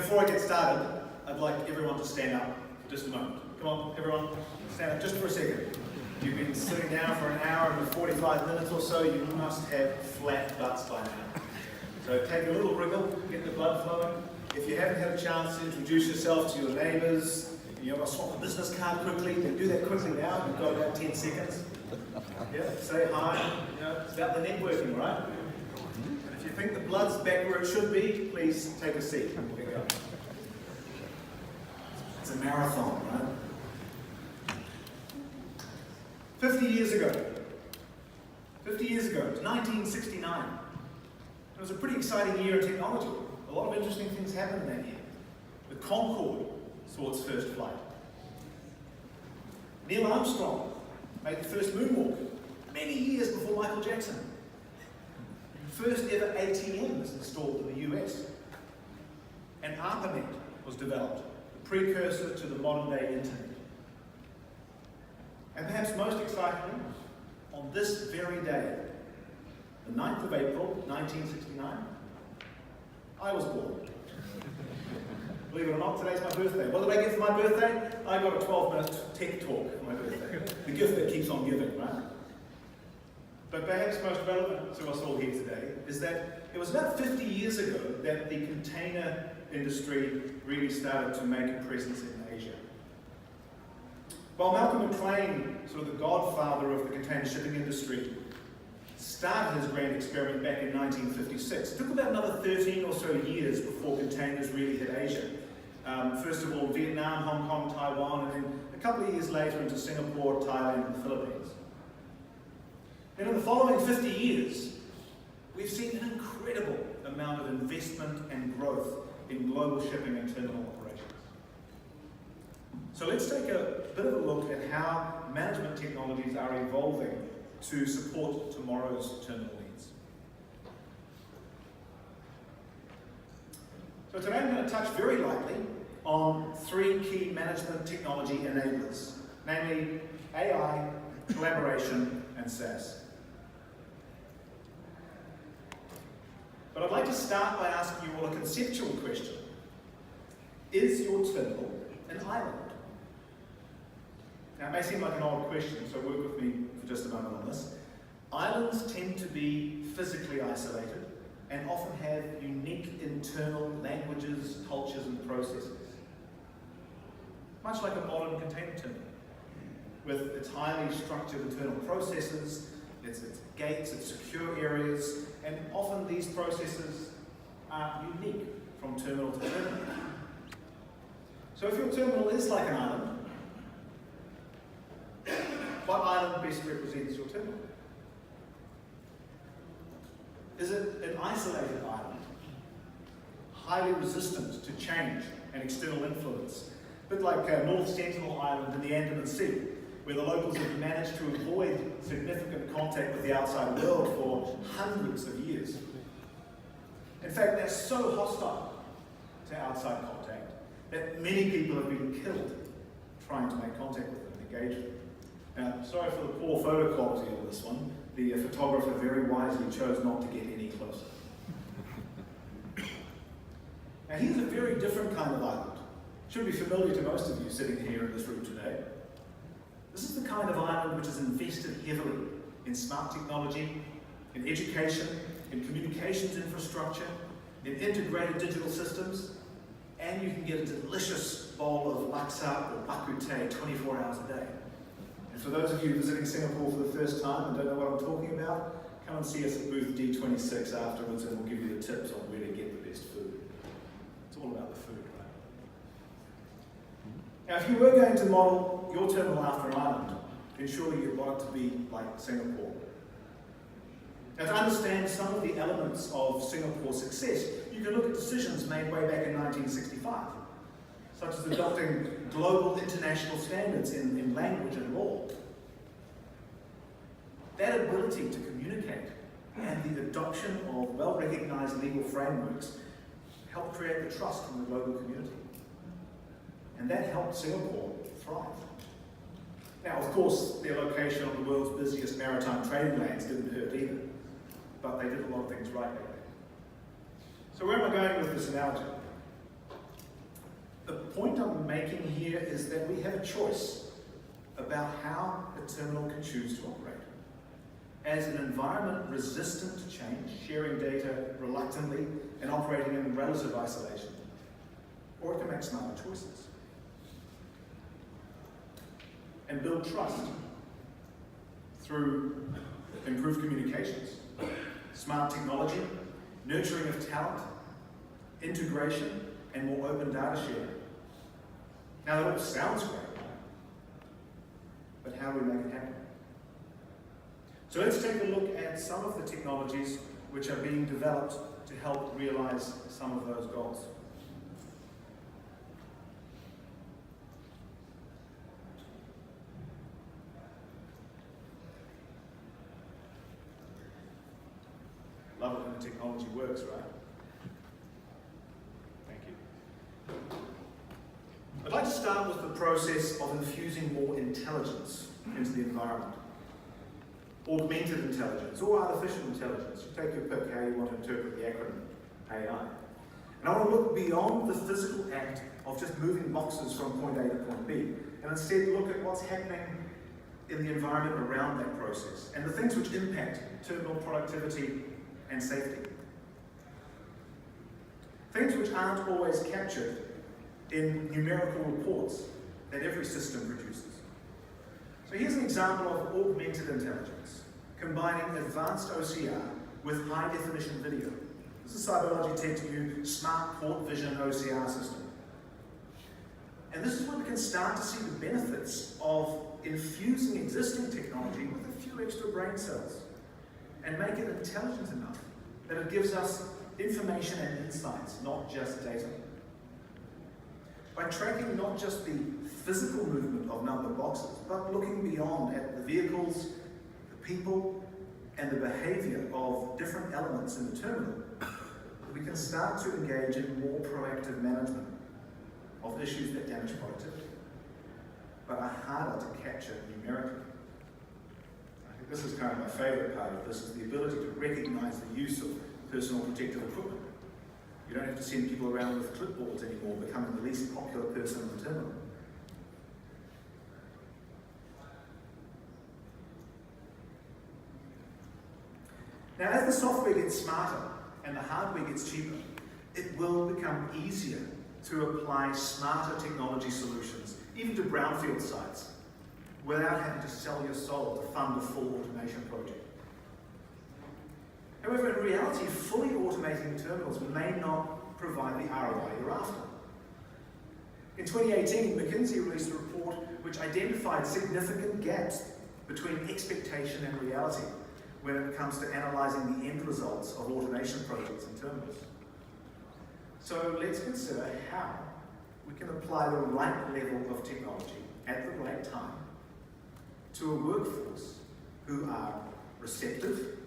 before I get started, I'd like everyone to stand up for just a moment. Come on, everyone, stand up just for a second. You've been sitting down for an hour and 45 minutes or so. You must have flat butts by now. So take a little wriggle, get the blood flowing. If you haven't had a chance to introduce yourself to your neighbours, you want to swap a business card quickly, then do that quickly now. You've got about 10 seconds. Yeah, say hi. You know, it's about the networking, right? And if you think the blood's back where it should be, please take a seat. There you go. It's a marathon, right? 50 years ago, it was 1969. It was a pretty exciting year in technology. A lot of interesting things happened in that year. The Concorde saw its first flight. Neil Armstrong made the first moonwalk many years before Michael Jackson. First ever ATM was installed in the US. And ARPANET was developed, the precursor to the modern day internet. And perhaps most excitingly, on this very day, the 9th of April, 1969, I was born. Believe it or not, today's my birthday. What did I get for my birthday? I got a 12-minute tech talk for my birthday. The gift that keeps on giving, right? But perhaps most relevant to us all here today is that it was about 50 years ago that the container industry really started to make a presence in Asia. While Malcolm McLean, sort of the godfather of the container shipping industry, started his grand experiment back in 1956. It took about another 13 or so years before containers really hit Asia. First of all, Vietnam, Hong Kong, Taiwan, and then a couple of years later into Singapore, Thailand, and the Philippines. Then in the following 50 years, we've seen an incredible amount of investment and growth in global shipping and terminal operations. So let's take a bit of a look at how management technologies are evolving to support tomorrow's terminal needs. So today I'm going to touch very lightly on 3 key management technology enablers, namely AI, collaboration, and SaaS. But I'd like to start by asking you all a conceptual question. Is your terminal an island? Now, it may seem like an odd question, so work with me for just a moment on this. Islands tend to be physically isolated and often have unique internal languages, cultures, and processes. Much like a modern container terminal, with its highly structured internal processes, its gates, its secure areas, and often these processes are unique from terminal to terminal. So if your terminal is like an island, what island best represents your terminal? Is it an isolated island, highly resistant to change and external influence, a bit like North Sentinel Island in the Andaman Sea, where the locals have managed to avoid significant contact with the outside world for hundreds of years? In fact, they're so hostile to outside contact that many people have been killed trying to make contact with them and engage with them. Now, sorry for the poor photo quality of this one. The photographer very wisely chose not to get any closer. Now, here's a very different kind of island. Should be familiar to most of you sitting here in this room today. This is the kind of island which is invested heavily in smart technology, in education, in communications infrastructure, in integrated digital systems, and you can get a delicious bowl of laksa or bak kut teh 24 hours a day. And for those of you visiting Singapore for the first time and don't know what I'm talking about, come and see us at booth D26 afterwards and we'll give you the tips on where to get the best food. It's all about the food, right? Now, if you were going to model your terminal after an island, then surely you'd want it to be like Singapore. Now, to understand some of the elements of Singapore's success, you can look at decisions made way back in 1965, such as adopting global international standards in language and law. That ability to communicate and the adoption of well-recognized legal frameworks helped create the trust from the global community. And that helped Singapore thrive. Now, of course, their location on the world's busiest maritime trading lanes didn't hurt either, but they did a lot of things right back then. So where am I going with this analogy? point I'm making here is that we have a choice about how a terminal can choose to operate. As an environment resistant to change, sharing data reluctantly and operating in relative isolation, or it can make smarter choices and build trust through improved communications, smart technology, nurturing of talent, integration, and more open data sharing. Now that all sounds great, but how do we make it happen? So let's take a look at some of the technologies which are being developed to help realize some of those goals. Love it when the technology works, right? Thank you. I'd like to start with the process of infusing more intelligence into the environment. Augmented intelligence or artificial intelligence. You take your pick how you want to interpret the acronym AI. And I want to look beyond the physical act of just moving boxes from point A to point B, and instead look at what's happening in the environment around that process and the things which impact terminal productivity and safety. Things which aren't always captured in numerical reports that every system produces. So here's an example of augmented intelligence, combining advanced OCR with high-definition video. This is CyberLogitec's new Smart Port Vision OCR system. And this is where we can start to see the benefits of infusing existing technology with a few extra brain cells and make it intelligent enough that it gives us information and insights, not just data. By tracking not just the physical movement of numbered boxes, but looking beyond at the vehicles, the people, and the behavior of different elements in the terminal, we can start to engage in more proactive management of issues that damage productivity, but are harder to capture numerically. I think this is kind of my favorite part of this, is the ability to recognize the use of personal protective equipment. You don't have to send people around with clipboards anymore, becoming the least popular person in the terminal. Now, as the software gets smarter and the hardware gets cheaper, it will become easier to apply smarter technology solutions, even to brownfield sites, without having to sell your soul to fund a full automation project. However, in reality, fully automating terminals may not provide the ROI you're after. In 2018, McKinsey released a report which identified significant gaps between expectation and reality when it comes to analysing the end results of automation projects in terminals. So let's consider how we can apply the right level of technology at the right time to a workforce who are receptive,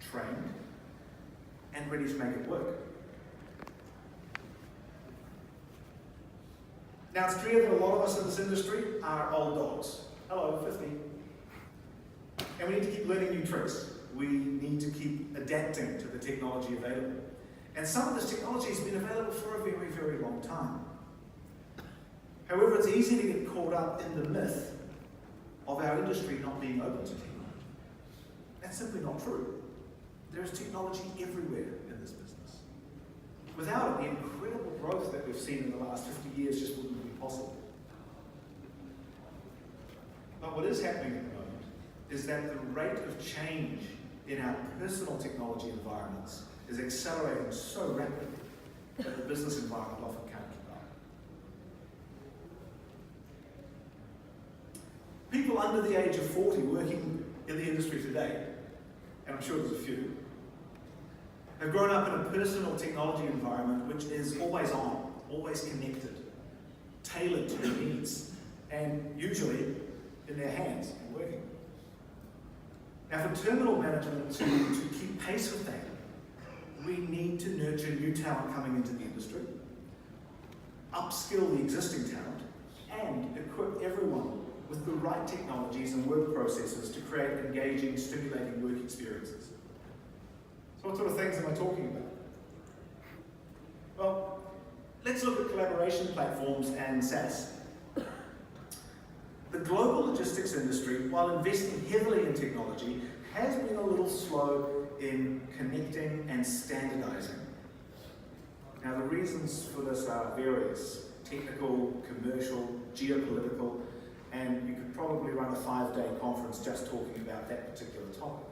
trained, and ready to make it work. Now, it's clear that a lot of us in this industry are old dogs. Hello, 50. And we need to keep learning new tricks. We need to keep adapting to the technology available. And some of this technology has been available for a very, very long time. However, it's easy to get caught up in the myth of our industry not being open to technology. That's simply not true. There is technology everywhere in this business. Without it, the incredible growth that we've seen in the last 50 years just wouldn't be possible. But what is happening at the moment is that the rate of change in our personal technology environments is accelerating so rapidly that the business environment often can't keep up. People under the age of 40 working in the industry today, and I'm sure there's a few, have grown up in a personal technology environment which is always on, always connected, tailored to their needs, and usually in their hands and working. Now, for terminal management to keep pace with that, we need to nurture new talent coming into the industry, upskill the existing talent, and equip everyone with the right technologies and work processes to create engaging, stimulating work experiences. So what sort of things am I talking about? Well, Let's look at collaboration platforms and SaaS. The global logistics industry, while investing heavily in technology, has been a little slow in connecting and standardizing. Now, the reasons for this are various: technical, commercial, geopolitical, and you could probably run a 5-day conference just talking about that particular topic.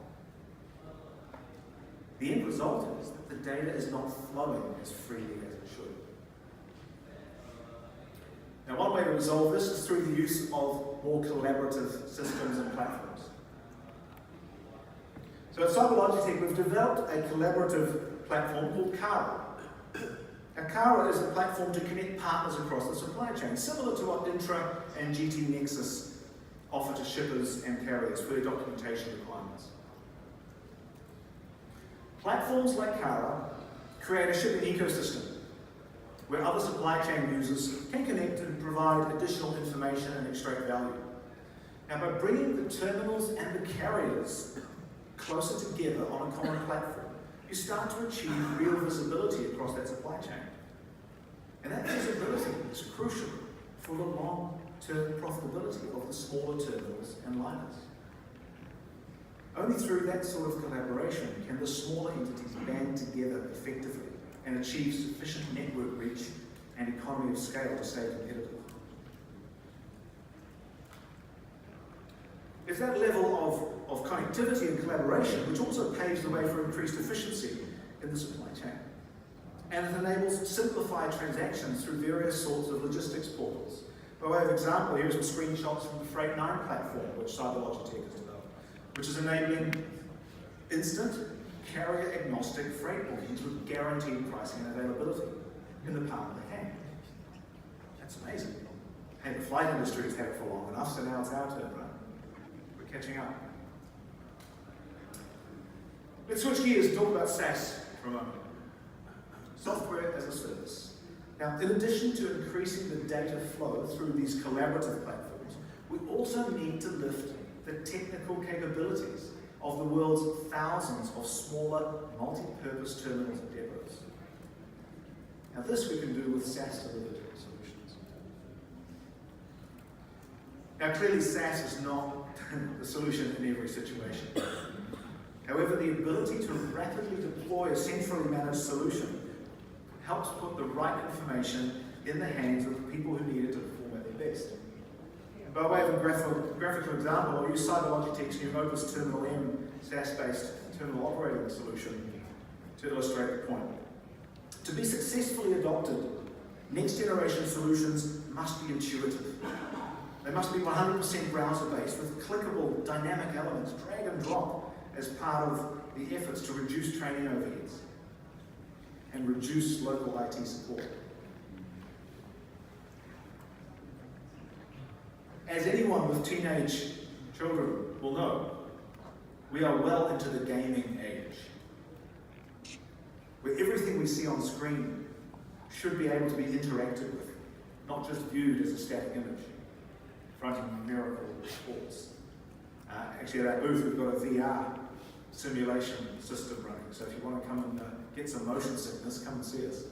The end result is that the data is not flowing as freely as it should. Now, one way to resolve this is through the use of more collaborative systems and platforms. So at CyberLogitec, we've developed a collaborative platform called Kara. Now, Kara is a platform to connect partners across the supply chain, similar to what Intra and GT Nexus offer to shippers and carriers for their documentation requirements. Platforms like Kara create a shipping ecosystem where other supply chain users can connect and provide additional information and extract value. Now, by bringing the terminals and the carriers closer together on a common platform, you start to achieve real visibility across that supply chain. And that visibility is crucial for the long-term profitability of the smaller terminals and liners. Only through that sort of collaboration can the smaller entities band together effectively and achieve sufficient network reach and economy of scale to stay competitive. It's that level of connectivity and collaboration which also paves the way for increased efficiency in the supply chain. And it enables simplified transactions through various sorts of logistics portals. By way of example, here are some screenshots from the Freight9 platform, which CyberLogitec has developed, which is enabling instant, carrier-agnostic freight bookings with guaranteed pricing and availability in the palm of the hand. That's amazing. Hey, the flight industry has had it for long enough, so now it's our turn, right? We're catching up. Let's switch gears and talk about SaaS for a moment. Software as a service. Now, in addition to increasing the data flow through these collaborative platforms, we also need to lift the technical capabilities of the world's thousands of smaller, multi-purpose terminals and depots. Now, this we can do with SaaS-delivered solutions. Now, clearly, SaaS is not the solution in every situation. However, the ability to rapidly deploy a centrally managed solution helps put the right information in the hands of the people who need it to perform at their best. And by way of a graphical example, I'll use CyberLogitec's new Opus Terminal M SaaS-based terminal operating solution to illustrate the point. To be successfully adopted, next-generation solutions must be intuitive. They must be 100% browser-based with clickable, dynamic elements, drag and drop, as part of the efforts to reduce training overheads and reduce local IT support. As anyone with teenage children will know, we are well into the gaming age, where everything we see on screen should be able to be interacted with, not just viewed as a static image, fronting numerical sports. Actually, at our booth, we've got a VR simulation system running, so if you want to come and get some motion sickness, come and see us.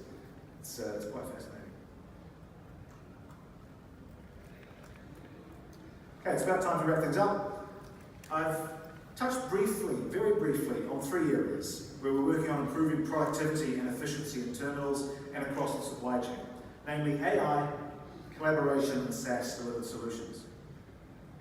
It's quite fascinating. Okay, it's about time to wrap things up. I've touched briefly, very briefly, on 3 areas where we're working on improving productivity and efficiency in terminals and across the supply chain, namely AI, collaboration, and SaaS-delivered solutions.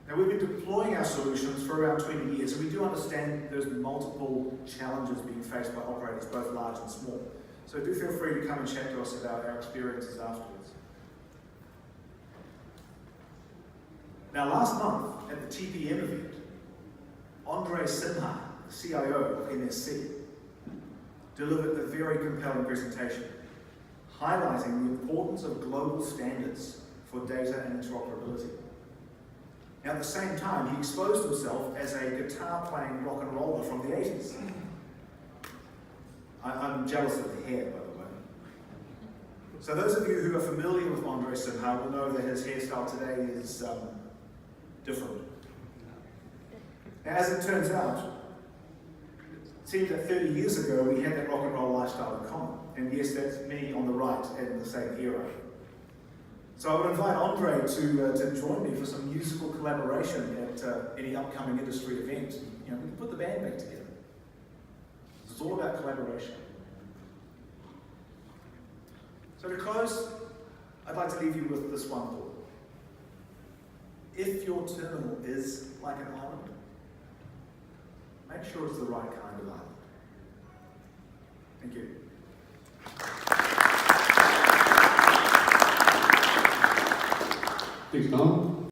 Now, we've been deploying our solutions for around 20 years, and we do understand there's multiple challenges being faced by operators, both large and small. So do feel free to come and chat to us about our experiences afterwards. Now, last month at the TPM event, Andre Sinha, the CIO of MSC, delivered a very compelling presentation, highlighting the importance of global standards for data and interoperability. Now, at the same time, he exposed himself as a guitar-playing rock and roller from the 80s. I'm jealous of the hair, by the way. So those of you who are familiar with Andre Sinha will know that his hairstyle today is different. Now, as it turns out, it seems that 30 years ago we had that rock and roll lifestyle in common, And yes, that's me on the right in the same era. So I would invite Andre to join me for some musical collaboration at any upcoming industry event. You know, we can put the band back together. It's all about collaboration. So to close, I'd like to leave you with this one thought. If your terminal is like an island, make sure it's the right kind of island. Thank you. Thanks, Tom.